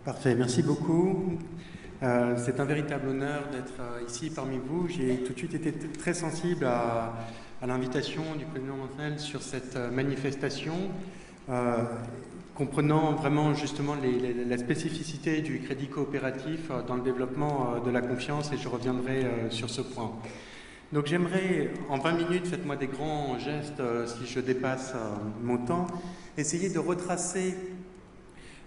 Parfait, merci beaucoup. C'est un véritable honneur d'être ici parmi vous. J'ai tout de suite été très sensible à l'invitation du président Montanel sur cette manifestation, comprenant vraiment justement la spécificité du crédit coopératif dans le développement de la confiance, et je reviendrai sur ce point. Donc j'aimerais, en 20 minutes, faites-moi des grands gestes si je dépasse mon temps, essayer de retracer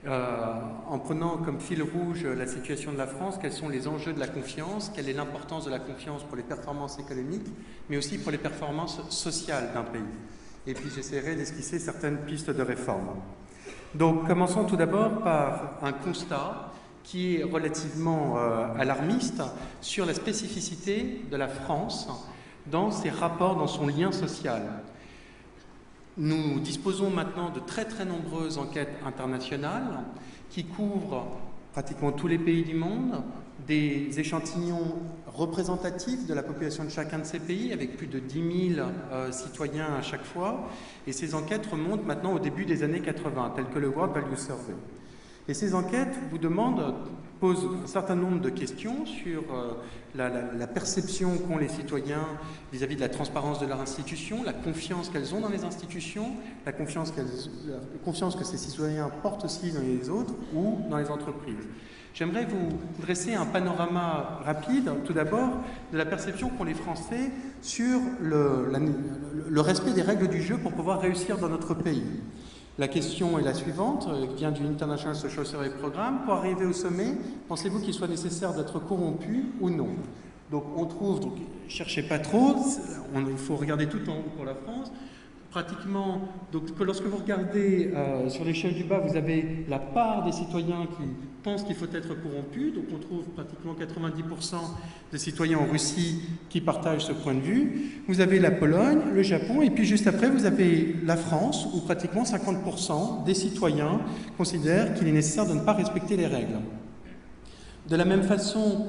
en prenant comme fil rouge la situation de la France, quels sont les enjeux de la confiance, quelle est l'importance de la confiance pour les performances économiques, mais aussi pour les performances sociales d'un pays. Et puis j'essaierai d'esquisser certaines pistes de réforme. Donc commençons tout d'abord par un constat qui est relativement alarmiste sur la spécificité de la France dans ses rapports, dans son lien social. Nous disposons maintenant de très nombreuses enquêtes internationales qui couvrent pratiquement tous les pays du monde, des échantillons représentatifs de la population de chacun de ces pays, avec plus de 10 000 citoyens à chaque fois. Et ces enquêtes remontent maintenant au début des années 80, telles que le World Value Survey. Et ces enquêtes posent un certain nombre de questions sur la perception qu'ont les citoyens vis-à-vis de la transparence de leurs institutions, la confiance qu'elles ont dans les institutions, la confiance que ces citoyens portent aussi dans les autres ou dans les entreprises. J'aimerais vous dresser un panorama rapide, tout d'abord, de la perception qu'ont les Français sur le respect des règles du jeu pour pouvoir réussir dans notre pays. La question est la suivante, vient du International Social Survey Programme. Pour arriver au sommet, pensez-vous qu'il soit nécessaire d'être corrompu ou non? Donc on trouve, cherchez pas trop, il faut regarder tout en haut pour la France. Pratiquement, donc lorsque vous regardez sur l'échelle du bas, vous avez la part des citoyens qui pensent qu'il faut être corrompu. Donc on trouve pratiquement 90% des citoyens en Russie qui partagent ce point de vue. Vous avez la Pologne, le Japon, et puis juste après, vous avez la France, où pratiquement 50% des citoyens considèrent qu'il est nécessaire de ne pas respecter les règles. De la même façon,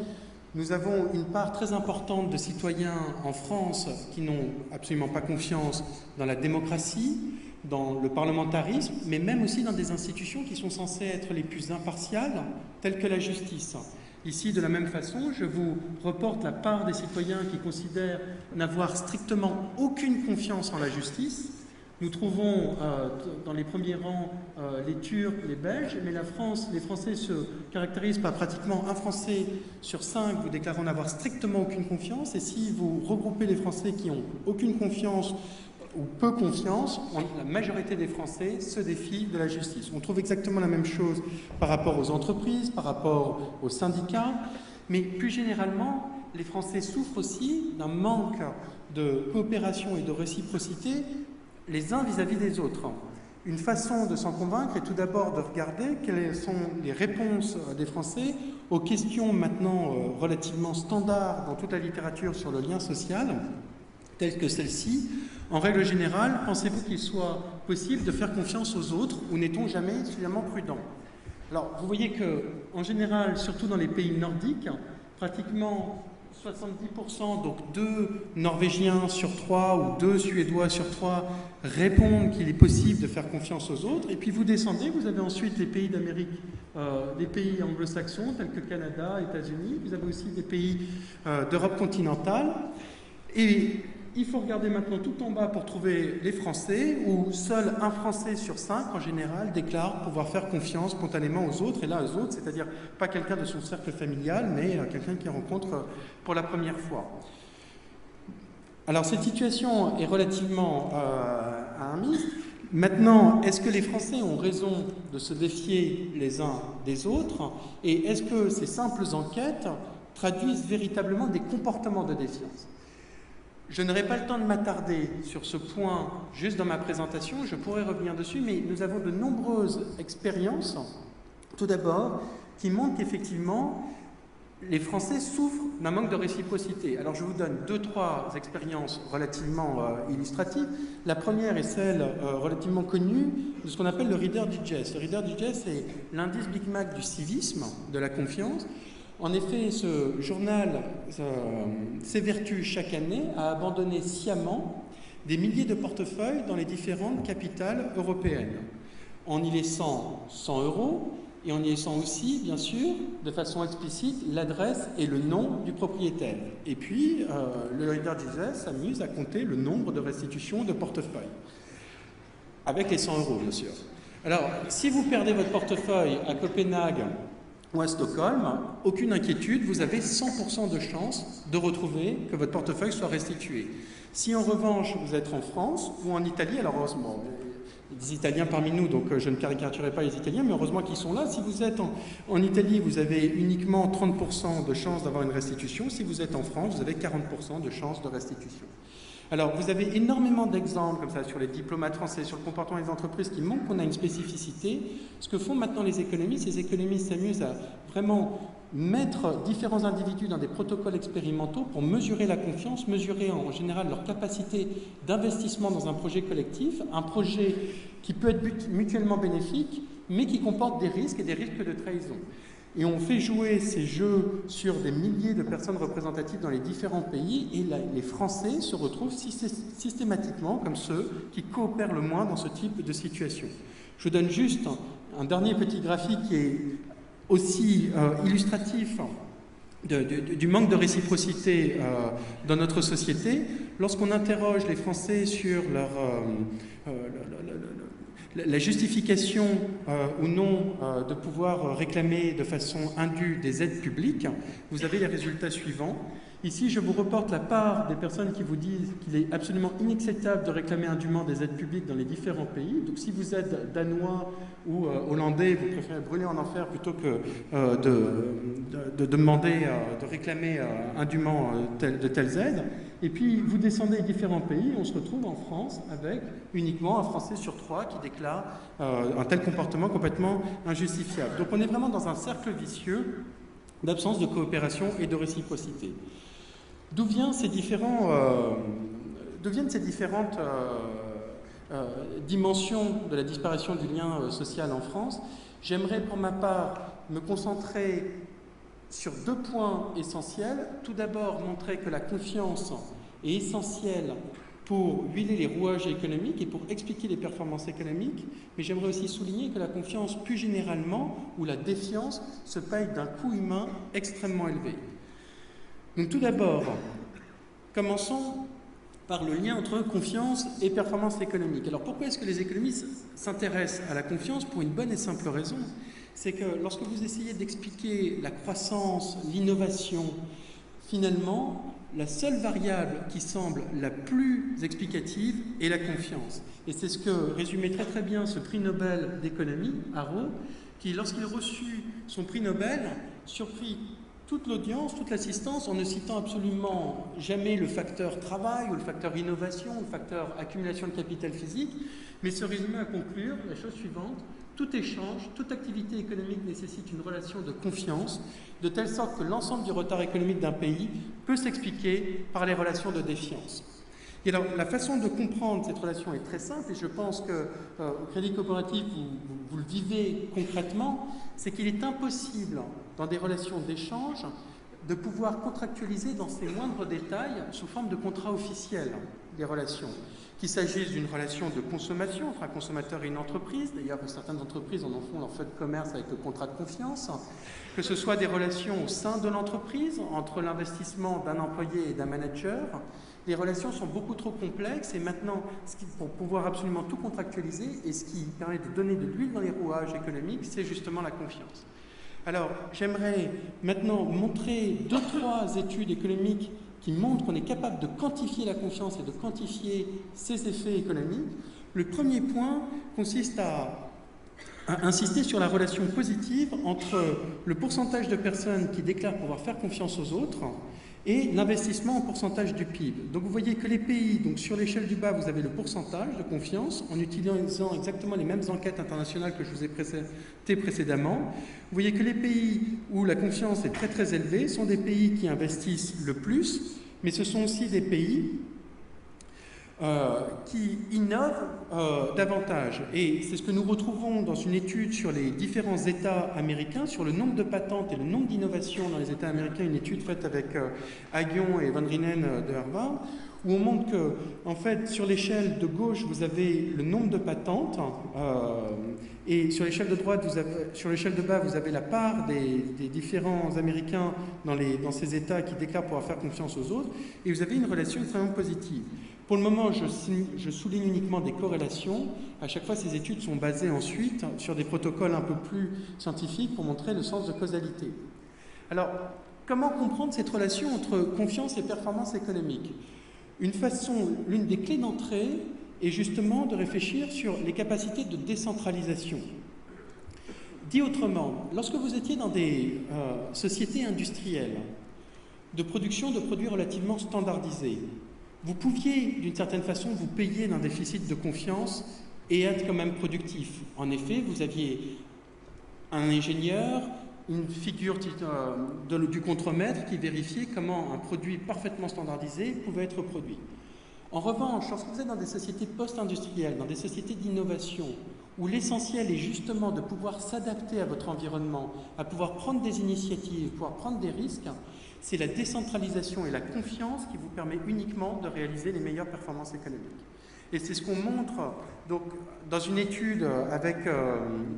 nous avons une part très importante de citoyens en France qui n'ont absolument pas confiance dans la démocratie, dans le parlementarisme, mais même aussi dans des institutions qui sont censées être les plus impartiales, telles que la justice. Ici, de la même façon, je vous reporte la part des citoyens qui considèrent n'avoir strictement aucune confiance en la justice. Nous trouvons dans les premiers rangs les Turcs, les Belges, mais la France, les Français se caractérisent par pratiquement un Français sur 5 vous déclarant n'avoir strictement aucune confiance. Et si vous regroupez les Français qui ont aucune confiance ou peu confiance, la majorité des Français se défient de la justice. On trouve exactement la même chose par rapport aux entreprises, par rapport aux syndicats, mais plus généralement, les Français souffrent aussi d'un manque de coopération et de réciprocité les uns vis-à-vis des autres. Une façon de s'en convaincre est tout d'abord de regarder quelles sont les réponses des Français aux questions maintenant relativement standards dans toute la littérature sur le lien social, telles que celle-ci. En règle générale, pensez-vous qu'il soit possible de faire confiance aux autres ou n'est-on jamais suffisamment prudent? Alors, vous voyez qu'en général, surtout dans les pays nordiques, pratiquement 70%, donc 2 Norvégiens sur 3 ou 2 Suédois sur 3 répondent qu'il est possible de faire confiance aux autres. Et puis vous descendez, vous avez ensuite les pays d'Amérique, des pays anglo-saxons tels que Canada, États-Unis. Vous avez aussi des pays d'Europe continentale. Et il faut regarder maintenant tout en bas pour trouver les Français, où seul un Français sur 5, en général, déclare pouvoir faire confiance spontanément aux autres, et là, aux autres, c'est-à-dire pas quelqu'un de son cercle familial, mais quelqu'un qu'il rencontre pour la première fois. Alors, cette situation est relativement alarmiste. Maintenant, est-ce que les Français ont raison de se défier les uns des autres, et est-ce que ces simples enquêtes traduisent véritablement des comportements de défiance? Je n'aurai pas le temps de m'attarder sur ce point juste dans ma présentation, je pourrais revenir dessus, mais nous avons de nombreuses expériences, tout d'abord, qui montrent qu'effectivement, les Français souffrent d'un manque de réciprocité. Alors je vous donne 2-3 expériences relativement illustratives. La première est celle relativement connue de ce qu'on appelle le Reader Digest. Le Reader Digest, c'est l'indice Big Mac du civisme, de la confiance. En effet, ce journal s'évertue chaque année à abandonner sciemment des milliers de portefeuilles dans les différentes capitales européennes, en y laissant 100 €, et en y laissant aussi, bien sûr, de façon explicite, l'adresse et le nom du propriétaire. Et puis, le reader disait s'amuse à compter le nombre de restitutions de portefeuille, avec les 100 € bien sûr. Alors, si vous perdez votre portefeuille à Copenhague ou à Stockholm, aucune inquiétude, vous avez 100% de chance de retrouver que votre portefeuille soit restitué. Si en revanche vous êtes en France ou en Italie, alors heureusement, il y a des Italiens parmi nous, donc je ne caricaturerai pas les Italiens, mais heureusement qu'ils sont là. Si vous êtes en Italie, vous avez uniquement 30% de chance d'avoir une restitution. Si vous êtes en France, vous avez 40% de chance de restitution. Alors, vous avez énormément d'exemples comme ça sur les diplomates français, sur le comportement des entreprises qui montrent qu'on a une spécificité. Ce que font maintenant les économistes s'amusent à vraiment mettre différents individus dans des protocoles expérimentaux pour mesurer la confiance, mesurer en général leur capacité d'investissement dans un projet collectif, un projet qui peut être mutuellement bénéfique, mais qui comporte des risques et des risques de trahison. Et on fait jouer ces jeux sur des milliers de personnes représentatives dans les différents pays, et les Français se retrouvent systématiquement comme ceux qui coopèrent le moins dans ce type de situation. Je donne juste un dernier petit graphique qui est aussi illustratif du manque de réciprocité dans notre société. Lorsqu'on interroge les Français sur la justification ou non de pouvoir réclamer de façon indue des aides publiques, vous avez les résultats suivants. Ici, je vous reporte la part des personnes qui vous disent qu'il est absolument inacceptable de réclamer indûment des aides publiques dans les différents pays. Donc, si vous êtes danois ou hollandais, vous préférez brûler en enfer plutôt que de demander, de réclamer indûment de telles aides. Et puis, vous descendez les différents pays, on se retrouve en France avec uniquement un Français sur 3 qui déclare un tel comportement complètement injustifiable. Donc, on est vraiment dans un cercle vicieux d'absence de coopération et de réciprocité. D'où viennent ces différentes dimensions de la disparition du lien social en France? J'aimerais pour ma part me concentrer sur 2 points essentiels. Tout d'abord, montrer que la confiance est essentielle pour huiler les rouages économiques et pour expliquer les performances économiques, mais j'aimerais aussi souligner que la confiance, plus généralement, ou la défiance, se paye d'un coût humain extrêmement élevé. Donc tout d'abord, commençons par le lien entre confiance et performance économique. Alors pourquoi est-ce que les économistes s'intéressent à la confiance? Pour une bonne et simple raison, c'est que lorsque vous essayez d'expliquer la croissance, l'innovation, finalement, la seule variable qui semble la plus explicative est la confiance. Et c'est ce que résumait très très bien ce prix Nobel d'économie, Arrow, qui, lorsqu'il reçut son prix Nobel, surprit toute l'audience, toute l'assistance, en ne citant absolument jamais le facteur travail ou le facteur innovation, le facteur accumulation de capital physique, mais se résumait à conclure la chose suivante: tout échange, toute activité économique nécessite une relation de confiance, de telle sorte que l'ensemble du retard économique d'un pays peut s'expliquer par les relations de défiance. Et alors, la façon de comprendre cette relation est très simple, et je pense qu'au Crédit Coopératif, vous le vivez concrètement, c'est qu'il est impossible, dans des relations d'échange, de pouvoir contractualiser dans ses moindres détails sous forme de contrat officiel des relations. Qu'il s'agisse d'une relation de consommation entre un consommateur et une entreprise, d'ailleurs certaines entreprises en font leur fait de commerce avec le contrat de confiance, que ce soit des relations au sein de l'entreprise, entre l'investissement d'un employé et d'un manager. Les relations sont beaucoup trop complexes, et maintenant, pour pouvoir absolument tout contractualiser, et ce qui permet de donner de l'huile dans les rouages économiques, c'est justement la confiance. Alors, j'aimerais maintenant montrer 2-3 études économiques qui montrent qu'on est capable de quantifier la confiance et de quantifier ses effets économiques. Le premier point consiste à insister sur la relation positive entre le pourcentage de personnes qui déclarent pouvoir faire confiance aux autres et l'investissement en pourcentage du PIB. Donc vous voyez que les pays, donc sur l'échelle du bas, vous avez le pourcentage de confiance en utilisant exactement les mêmes enquêtes internationales que je vous ai présentées précédemment. Vous voyez que les pays où la confiance est très très élevée sont des pays qui investissent le plus, mais ce sont aussi des pays qui innovent davantage. Et c'est ce que nous retrouverons dans une étude sur les différents États américains, sur le nombre de patentes et le nombre d'innovations dans les États américains, une étude faite avec Hagion et Van Rinen de Harvard, où on montre que, en fait, sur l'échelle de gauche, vous avez le nombre de patentes, et sur l'échelle de droite, sur l'échelle de bas, vous avez la part des différents Américains dans ces États qui déclarent pouvoir faire confiance aux autres, et vous avez une relation extrêmement positive. Pour le moment, je souligne uniquement des corrélations. À chaque fois, ces études sont basées ensuite sur des protocoles un peu plus scientifiques pour montrer le sens de causalité. Alors, comment comprendre cette relation entre confiance et performance économique ? L'une des clés d'entrée est justement de réfléchir sur les capacités de décentralisation. Dit autrement, lorsque vous étiez dans des sociétés industrielles de production de produits relativement standardisés, vous pouviez, d'une certaine façon, vous payer d'un déficit de confiance et être quand même productif. En effet, vous aviez un ingénieur, une figure du contremaître qui vérifiait comment un produit parfaitement standardisé pouvait être produit. En revanche, lorsque vous êtes dans des sociétés post-industrielles, dans des sociétés d'innovation, où l'essentiel est justement de pouvoir s'adapter à votre environnement, à pouvoir prendre des initiatives, pouvoir prendre des risques, c'est la décentralisation et la confiance qui vous permet uniquement de réaliser les meilleures performances économiques. Et c'est ce qu'on montre donc, dans une étude avec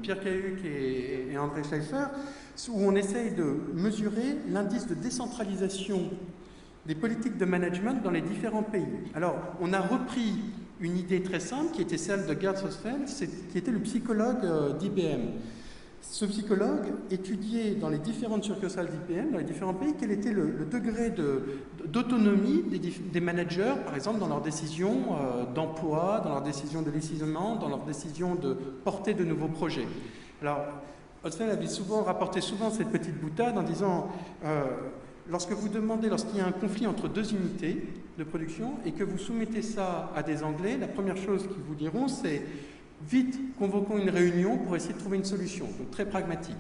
Pierre Cahuc et André Schleifer, où on essaye de mesurer l'indice de décentralisation des politiques de management dans les différents pays. Alors, on a repris une idée très simple qui était celle de Gerd Sösfeld, qui était le psychologue d'IBM. Ce psychologue étudiait dans les différentes succursales d'IBM, dans les différents pays, quel était le degré d'autonomie des managers, par exemple, dans leurs décisions d'emploi, dans leurs décisions de licenciement, dans leurs décisions de porter de nouveaux projets. Alors, Sösfeld avait rapporté souvent cette petite boutade en disant lorsqu'il y a un conflit entre deux unités de production et que vous soumettez ça à des Anglais, la première chose qu'ils vous diront, c'est vite, convoquons une réunion pour essayer de trouver une solution. Donc très pragmatique.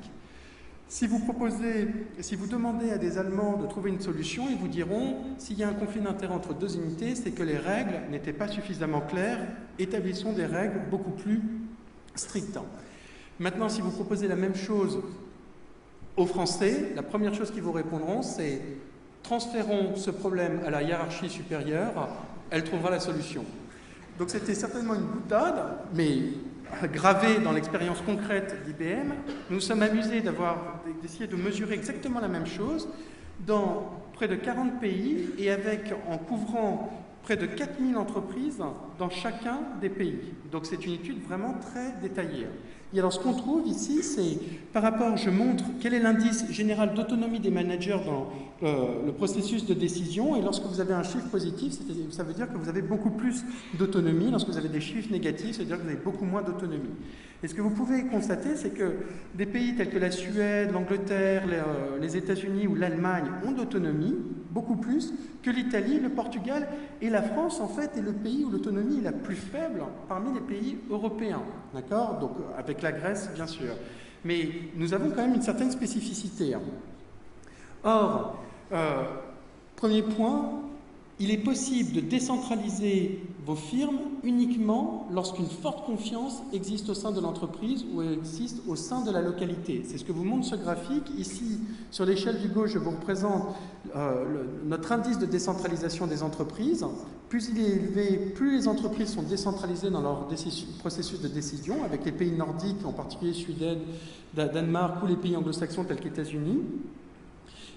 Si vous demandez à des Allemands de trouver une solution, ils vous diront, s'il y a un conflit d'intérêts entre deux unités, c'est que les règles n'étaient pas suffisamment claires, établissons des règles beaucoup plus strictes. Maintenant, si vous proposez la même chose aux Français, la première chose qu'ils vous répondront, c'est transférons ce problème à la hiérarchie supérieure, elle trouvera la solution. Donc c'était certainement une boutade, mais gravée dans l'expérience concrète d'IBM. Nous nous sommes amusés d'essayer de mesurer exactement la même chose dans près de 40 pays et en couvrant près de 4000 entreprises dans chacun des pays. Donc c'est une étude vraiment très détaillée. Et alors ce qu'on trouve ici, c'est par rapport, je montre quel est l'indice général d'autonomie des managers dans le processus de décision, et lorsque vous avez un chiffre positif, ça veut dire que vous avez beaucoup plus d'autonomie. Lorsque vous avez des chiffres négatifs, ça veut dire que vous avez beaucoup moins d'autonomie. Et ce que vous pouvez constater, c'est que des pays tels que la Suède, l'Angleterre, les États-Unis ou l'Allemagne ont d'autonomie, beaucoup plus que l'Italie, le Portugal et la France, en fait, est le pays où l'autonomie est la plus faible parmi les pays européens. D'accord ? Donc, avec la Grèce, bien sûr. Mais nous avons quand même une certaine spécificité. Or, premier point, il est possible de décentraliser vos firmes uniquement lorsqu'une forte confiance existe au sein de l'entreprise ou existe au sein de la localité. C'est ce que vous montre ce graphique. Ici, sur l'échelle du gauche, je vous représente notre indice de décentralisation des entreprises. Plus il est élevé, plus les entreprises sont décentralisées dans leur processus de décision, avec les pays nordiques, en particulier Suède, Danemark ou les pays anglo-saxons tels que les États-Unis.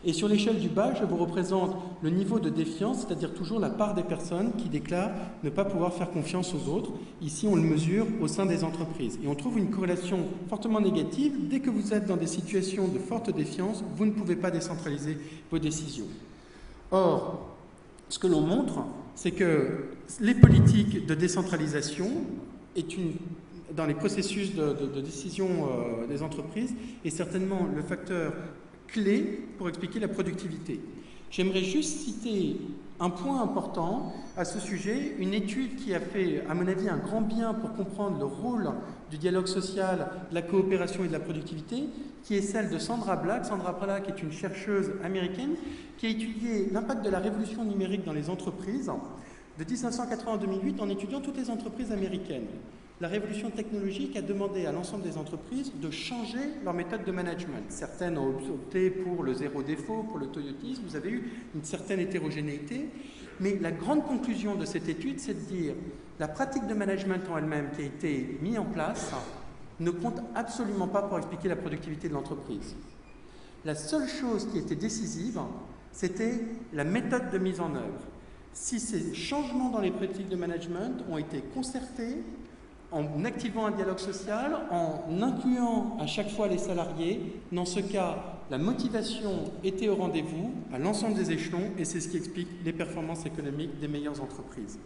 Et sur l'échelle du bas, je vous représente le niveau de défiance, c'est-à-dire toujours la part des personnes qui déclarent ne pas pouvoir faire confiance aux autres. Ici, on le mesure au sein des entreprises. Et on trouve une corrélation fortement négative. Dès que vous êtes dans des situations de forte défiance, vous ne pouvez pas décentraliser vos décisions. Or, ce que l'on montre, c'est que les politiques de décentralisation dans les processus de décision des entreprises est certainement le facteur clé pour expliquer la productivité. J'aimerais juste citer un point important à ce sujet, une étude qui a fait, à mon avis, un grand bien pour comprendre le rôle du dialogue social, de la coopération et de la productivité, qui est celle de Sandra Black. Sandra Black est une chercheuse américaine qui a étudié l'impact de la révolution numérique dans les entreprises De 1980 à 2008, en étudiant toutes les entreprises américaines, la révolution technologique a demandé à l'ensemble des entreprises de changer leur méthode de management. Certaines ont opté pour le zéro défaut, pour le toyotisme, vous avez eu une certaine hétérogénéité, mais la grande conclusion de cette étude, c'est de dire la pratique de management en elle-même qui a été mise en place ne compte absolument pas pour expliquer la productivité de l'entreprise. La seule chose qui était décisive, c'était la méthode de mise en œuvre. Si ces changements dans les pratiques de management ont été concertés, en activant un dialogue social, en incluant à chaque fois les salariés, dans ce cas, la motivation était au rendez-vous à l'ensemble des échelons et c'est ce qui explique les performances économiques des meilleures entreprises.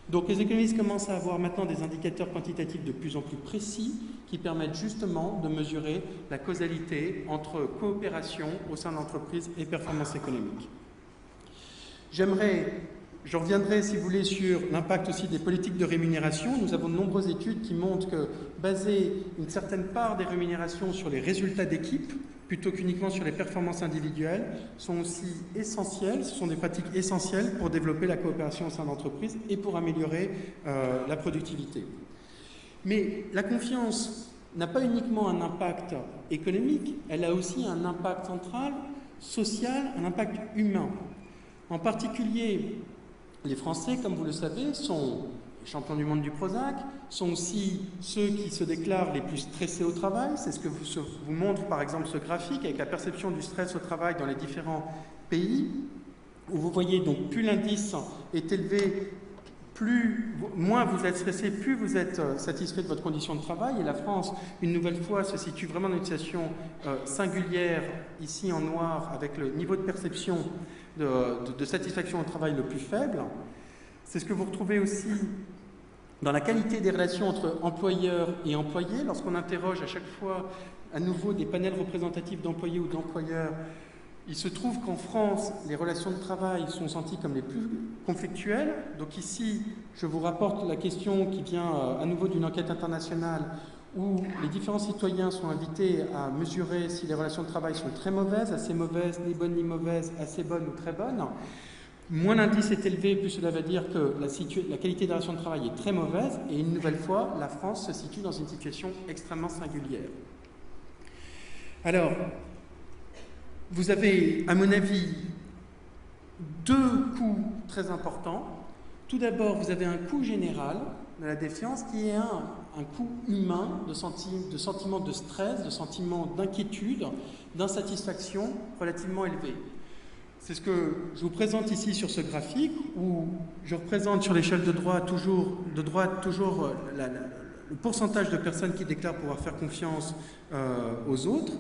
Donc les économistes commencent à avoir maintenant des indicateurs quantitatifs de plus en plus précis qui permettent justement de mesurer la causalité entre coopération au sein de l'entreprise et performance économique. Je reviendrai, si vous voulez, sur l'impact aussi des politiques de rémunération. Nous avons de nombreuses études qui montrent que baser une certaine part des rémunérations sur les résultats d'équipe, plutôt qu'uniquement sur les performances individuelles, sont aussi essentielles. Ce sont des pratiques essentielles pour développer la coopération au sein d'entreprises et pour améliorer la productivité. Mais la confiance n'a pas uniquement un impact économique, elle a aussi un impact central, social, un impact humain. En particulier, les Français, comme vous le savez, sont les champions du monde du Prozac, sont aussi ceux qui se déclarent les plus stressés au travail. C'est ce que vous montre par exemple ce graphique avec la perception du stress au travail dans les différents pays, où vous voyez donc plus l'indice est élevé, moins vous êtes stressé, plus vous êtes satisfait de votre condition de travail. Et la France, une nouvelle fois, se situe vraiment dans une situation singulière, ici en noir, avec le niveau de perception de satisfaction au travail le plus faible. C'est ce que vous retrouvez aussi dans la qualité des relations entre employeurs et employés. Lorsqu'on interroge à chaque fois à nouveau des panels représentatifs d'employés ou d'employeurs, il se trouve qu'en France, les relations de travail sont senties comme les plus conflictuelles. Donc ici, je vous rapporte la question qui vient à nouveau d'une enquête internationale où les différents citoyens sont invités à mesurer si les relations de travail sont très mauvaises, assez mauvaises, ni bonnes ni mauvaises, assez bonnes ou très bonnes. Moins l'indice est élevé, plus cela veut dire que la qualité des relations de travail est très mauvaise. Et une nouvelle fois, la France se situe dans une situation extrêmement singulière. Alors, vous avez, à mon avis, deux coûts très importants. Tout d'abord, vous avez un coût général de la défiance qui est un coût humain de sentiment de stress, de sentiment d'inquiétude, d'insatisfaction relativement élevé. C'est ce que je vous présente ici sur ce graphique où je représente sur l'échelle de droite toujours le pourcentage de personnes qui déclarent pouvoir faire confiance aux autres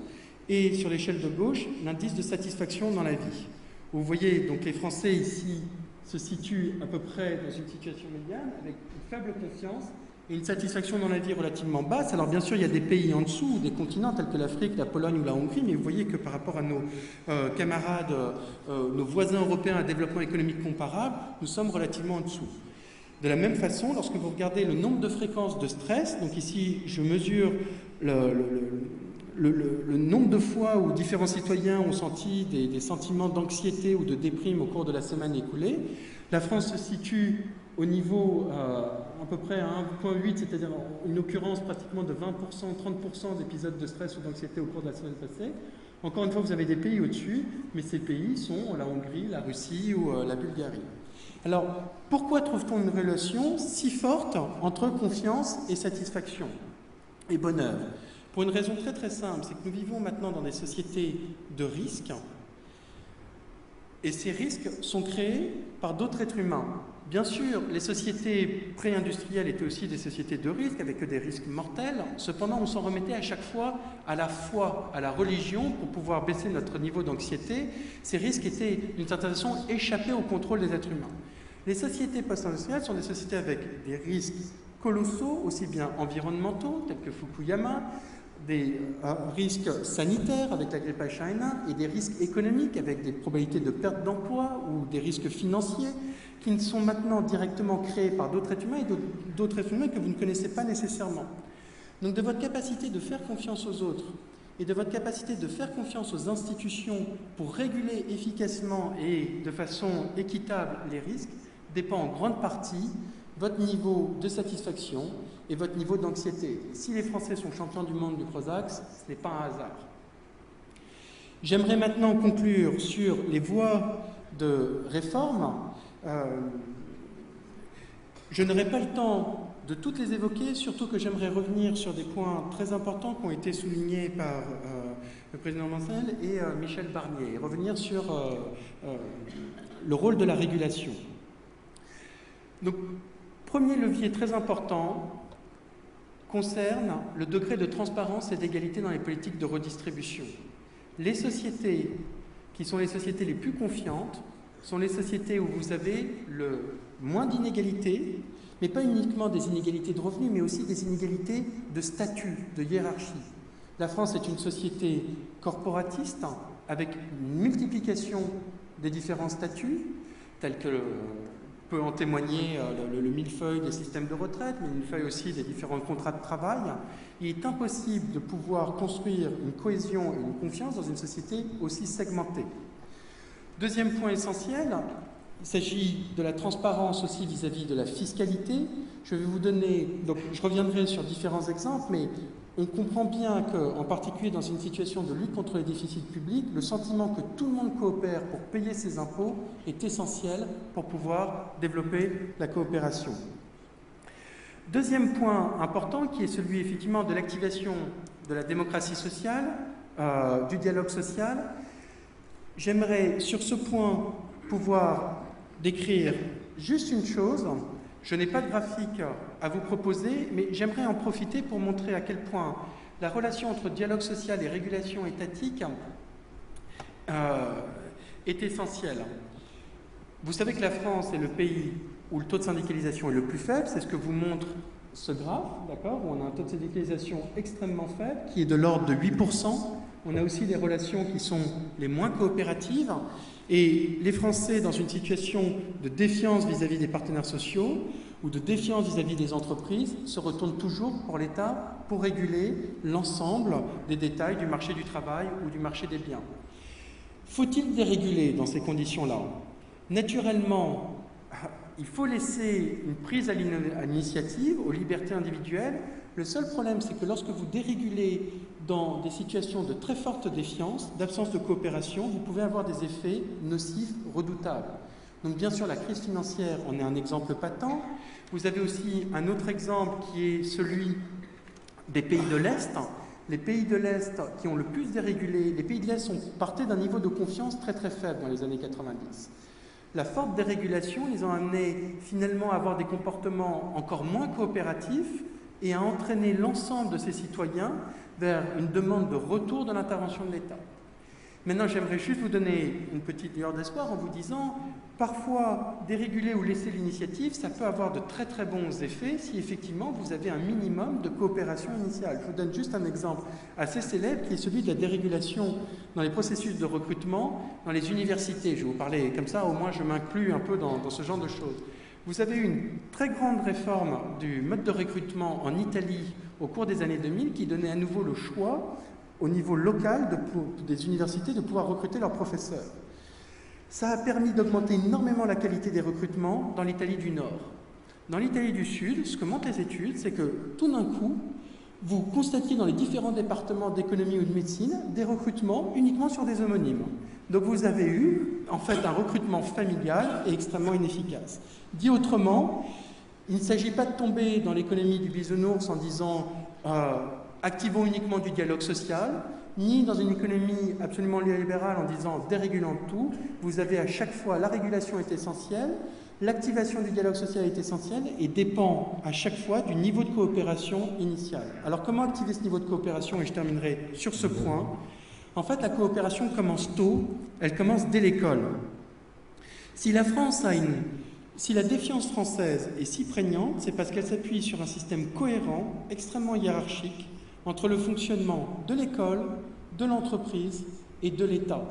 et sur l'échelle de gauche l'indice de satisfaction dans la vie. Vous voyez donc les Français ici se situent à peu près dans une situation médiane avec une faible confiance et une satisfaction dans la vie relativement basse. Alors bien sûr, il y a des pays en dessous, des continents tels que l'Afrique, la Pologne ou la Hongrie, mais vous voyez que par rapport à nos camarades, nos voisins européens à développement économique comparable, nous sommes relativement en dessous. De la même façon, lorsque vous regardez le nombre de fréquences de stress, donc ici je mesure le nombre de fois où différents citoyens ont senti des sentiments d'anxiété ou de déprime au cours de la semaine écoulée, la France se situe au niveau à peu près à 1,8, c'est-à-dire une occurrence pratiquement de 20%, 30% d'épisodes de stress ou d'anxiété au cours de la semaine passée. Encore une fois, vous avez des pays au-dessus, mais ces pays sont la Hongrie, la Russie ou la Bulgarie. Alors, pourquoi trouve-t-on une relation si forte entre confiance et satisfaction et bonheur? Pour une raison très très simple, c'est que nous vivons maintenant dans des sociétés de risques et ces risques sont créés par d'autres êtres humains. Bien sûr, les sociétés pré-industrielles étaient aussi des sociétés de risques avec des risques mortels. Cependant, on s'en remettait à chaque fois à la foi, à la religion pour pouvoir baisser notre niveau d'anxiété. Ces risques étaient d'une certaine façon échappés au contrôle des êtres humains. Les sociétés post-industrielles sont des sociétés avec des risques colossaux, aussi bien environnementaux, tels que Fukuyama, des risques sanitaires avec la grippe H1N1 et des risques économiques avec des probabilités de perte d'emploi ou des risques financiers qui ne sont maintenant directement créés par d'autres êtres humains et d'autres êtres humains que vous ne connaissez pas nécessairement. Donc de votre capacité de faire confiance aux autres et de votre capacité de faire confiance aux institutions pour réguler efficacement et de façon équitable les risques dépend en grande partie votre niveau de satisfaction et votre niveau d'anxiété. Si les Français sont champions du monde du Prozac, ce n'est pas un hasard. J'aimerais maintenant conclure sur les voies de réforme. Je n'aurai pas le temps de toutes les évoquer, surtout que j'aimerais revenir sur des points très importants qui ont été soulignés par le président Mancel et Michel Barnier, et revenir sur le rôle de la régulation. Donc, premier levier très important concerne le degré de transparence et d'égalité dans les politiques de redistribution. Les sociétés qui sont les sociétés les plus confiantes sont les sociétés où vous avez le moins d'inégalités, mais pas uniquement des inégalités de revenus, mais aussi des inégalités de statut, de hiérarchie. La France est une société corporatiste avec une multiplication des différents statuts, tels que peut en témoigner le millefeuille des systèmes de retraite, mais le millefeuille aussi des différents contrats de travail. Il est impossible de pouvoir construire une cohésion et une confiance dans une société aussi segmentée. Deuxième point essentiel, il s'agit de la transparence aussi vis-à-vis de la fiscalité. Je vais vous donner, donc je reviendrai sur différents exemples, mais on comprend bien qu'en particulier dans une situation de lutte contre les déficits publics, le sentiment que tout le monde coopère pour payer ses impôts est essentiel pour pouvoir développer la coopération. Deuxième point important, qui est celui effectivement de l'activation de la démocratie sociale, du dialogue social. J'aimerais sur ce point pouvoir décrire juste une chose. Je n'ai pas de graphique à vous proposer, mais j'aimerais en profiter pour montrer à quel point la relation entre dialogue social et régulation étatique est essentielle. Vous savez que la France est le pays où le taux de syndicalisation est le plus faible, c'est ce que vous montre ce graphe, d'accord, où on a un taux de syndicalisation extrêmement faible, qui est de l'ordre de 8%. On a aussi des relations qui sont les moins coopératives. Et les Français, dans une situation de défiance vis-à-vis des partenaires sociaux ou de défiance vis-à-vis des entreprises, se retournent toujours pour l'État pour réguler l'ensemble des détails du marché du travail ou du marché des biens. Faut-il déréguler dans ces conditions-là? Naturellement, il faut laisser une prise à l'initiative, aux libertés individuelles. Le seul problème, c'est que lorsque vous dérégulez dans des situations de très forte défiance, d'absence de coopération, vous pouvez avoir des effets nocifs, redoutables. Donc bien sûr, la crise financière en est un exemple patent. Vous avez aussi un autre exemple qui est celui des pays de l'Est. Les pays de l'Est qui ont le plus dérégulé, les pays de l'Est partaient d'un niveau de confiance très très faible dans les années 90. La forte dérégulation, ils ont amené finalement à avoir des comportements encore moins coopératifs et à entraîner l'ensemble de ces citoyens vers une demande de retour de l'intervention de l'État. Maintenant, j'aimerais juste vous donner une petite lueur d'espoir en vous disant, parfois, déréguler ou laisser l'initiative, ça peut avoir de très très bons effets si effectivement vous avez un minimum de coopération initiale. Je vous donne juste un exemple assez célèbre qui est celui de la dérégulation dans les processus de recrutement dans les universités. Je vais vous parler comme ça, au moins je m'inclus un peu dans ce genre de choses. Vous avez eu une très grande réforme du mode de recrutement en Italie au cours des années 2000 qui donnait à nouveau le choix au niveau local des universités de pouvoir recruter leurs professeurs. Ça a permis d'augmenter énormément la qualité des recrutements dans l'Italie du Nord. Dans l'Italie du Sud, ce que montrent les études, c'est que tout d'un coup, vous constatiez dans les différents départements d'économie ou de médecine des recrutements uniquement sur des homonymes. Donc vous avez eu en fait un recrutement familial et extrêmement inefficace. Dit autrement, il ne s'agit pas de tomber dans l'économie du bisounours en disant activons uniquement du dialogue social, ni dans une économie absolument libérale en disant dérégulons tout. Vous avez à chaque fois, la régulation est essentielle, l'activation du dialogue social est essentielle et dépend à chaque fois du niveau de coopération initial. Alors comment activer ce niveau de coopération? Et je terminerai sur ce point. En fait, la coopération commence tôt, elle commence dès l'école. Si la défiance française est si prégnante, c'est parce qu'elle s'appuie sur un système cohérent, extrêmement hiérarchique, entre le fonctionnement de l'école, de l'entreprise et de l'État.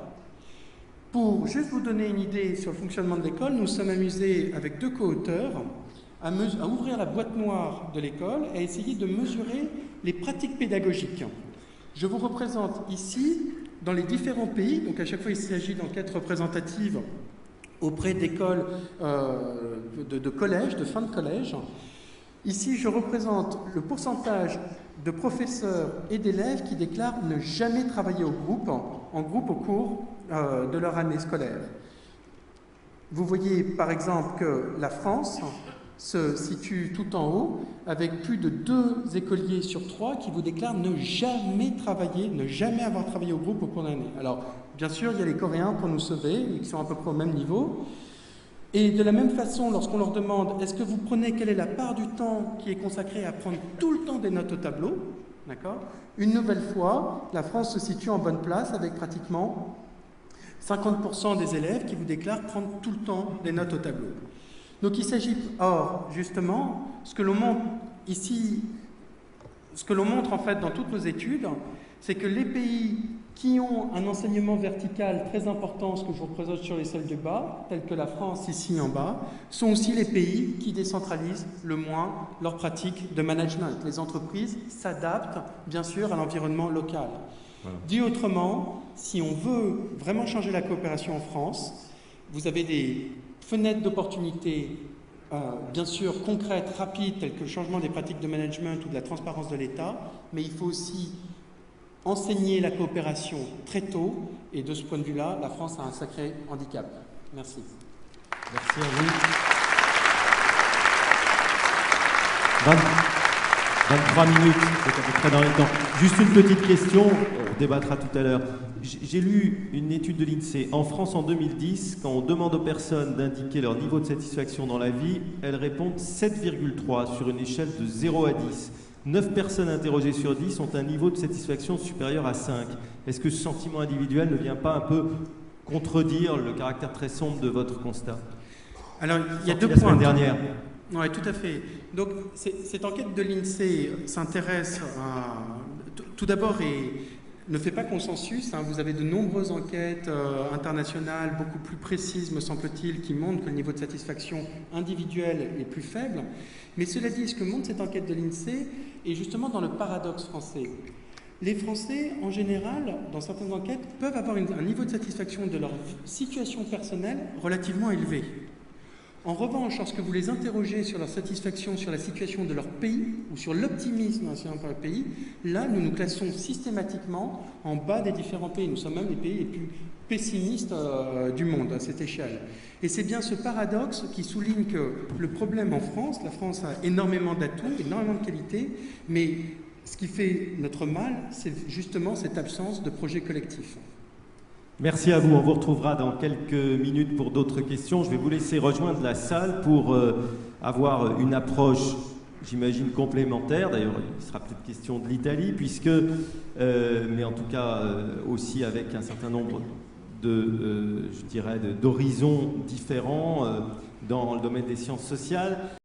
Pour juste vous donner une idée sur le fonctionnement de l'école, nous sommes amusés avec deux co-auteurs à ouvrir la boîte noire de l'école et à essayer de mesurer les pratiques pédagogiques. Je vous représente ici, dans les différents pays, donc à chaque fois il s'agit d'enquêtes représentatives auprès d'écoles de collège, de fin de collège. Ici, je représente le pourcentage de professeurs et d'élèves qui déclarent ne jamais travailler en groupe au cours de leur année scolaire. Vous voyez par exemple que la France se situe tout en haut avec plus de 2 écoliers sur 3 qui vous déclarent ne jamais travailler, ne jamais avoir travaillé au groupe au cours de l'année. Alors, bien sûr, il y a les Coréens pour nous sauver, qui sont à peu près au même niveau. Et de la même façon, lorsqu'on leur demande est-ce que vous prenez, quelle est la part du temps qui est consacrée à prendre tout le temps des notes au tableau, d'accord ? Une nouvelle fois, la France se situe en bonne place avec pratiquement 50% des élèves qui vous déclarent prendre tout le temps des notes au tableau. Donc il s'agit, or, justement, ce que l'on montre ici, ce que l'on montre en fait dans toutes nos études, c'est que les pays qui ont un enseignement vertical très important, ce que je vous représente sur les celles du bas, tels que la France ici en bas, sont aussi les pays qui décentralisent le moins leurs pratiques de management. Les entreprises s'adaptent, bien sûr, à l'environnement local. Voilà. Dit autrement, si on veut vraiment changer la coopération en France, vous avez des fenêtres d'opportunités, bien sûr, concrètes, rapides, telles que le changement des pratiques de management ou de la transparence de l'État, mais il faut aussi enseigner la coopération très tôt, et de ce point de vue-là, la France a un sacré handicap. Merci. Merci à vous. 23 minutes, c'est à peu près dans les temps. Juste une petite question, on débattra tout à l'heure. J'ai lu une étude de l'INSEE. En France, en 2010, quand on demande aux personnes d'indiquer leur niveau de satisfaction dans la vie, elles répondent 7,3 sur une échelle de 0 à 10. 9 personnes interrogées sur 10 ont un niveau de satisfaction supérieur à 5. Est-ce que ce sentiment individuel ne vient pas un peu contredire le caractère très sombre de votre constat? Alors, il y a 2 points. La semaine dernière. Oui, tout à fait. Donc, cette enquête de l'INSEE s'intéresse à... Tout d'abord, ne fait pas consensus. Vous avez de nombreuses enquêtes internationales, beaucoup plus précises, me semble-t-il, qui montrent que le niveau de satisfaction individuelle est plus faible. Mais cela dit, ce que montre cette enquête de l'INSEE est justement dans le paradoxe français. Les Français, en général, dans certaines enquêtes, peuvent avoir un niveau de satisfaction de leur situation personnelle relativement élevé. En revanche, lorsque vous les interrogez sur leur satisfaction sur la situation de leur pays ou sur l'optimisme national par le pays, là, nous nous classons systématiquement en bas des différents pays. Nous sommes même les pays les plus pessimistes du monde à cette échelle. Et c'est bien ce paradoxe qui souligne que le problème en France, la France a énormément d'atouts, énormément de qualités, mais ce qui fait notre mal, c'est justement cette absence de projet collectif. Merci à vous. On vous retrouvera dans quelques minutes pour d'autres questions. Je vais vous laisser rejoindre la salle pour avoir une approche, j'imagine, complémentaire. D'ailleurs, il sera peut-être question de l'Italie, puisque, mais en tout cas aussi avec un certain nombre je dirais, d'horizons différents dans le domaine des sciences sociales.